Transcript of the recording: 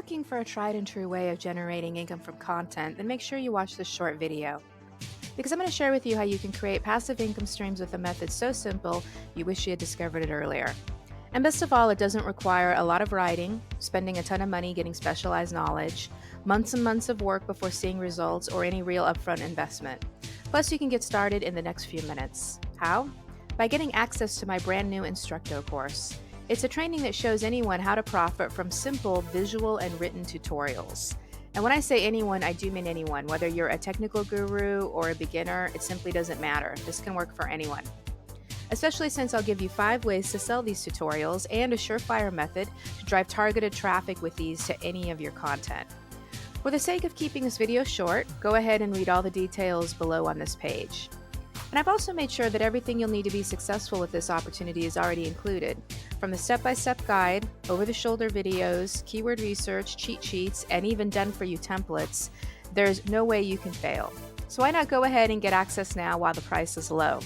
looking for a tried and true way of generating income from content, then make sure you watch this short video. Because I'm going to share with you how you can create passive income streams with a method so simple you wish you had discovered it earlier. And best of all, it doesn't require a lot of writing, spending a ton of money getting specialized knowledge, months and months of work before seeing results, or any real upfront investment. Plus, you can get started in the next few minutes. How? By getting access to my brand new Instructo course. It's a training that shows anyone how to profit from simple visual and written tutorials. And when I say anyone, I do mean anyone. Whether you're a technical guru or a beginner, it simply doesn't matter. This can work for anyone. Especially since I'll give you 5 ways to sell these tutorials and a surefire method to drive targeted traffic with these to any of your content. For the sake of keeping this video short, go ahead and read all the details below on this page. And I've also made sure that everything you'll need to be successful with this opportunity is already included, from the step-by-step guide, over-the-shoulder videos, keyword research, cheat sheets, and even done-for-you templates. There's no way you can fail. So why not go ahead and get access now while the price is low?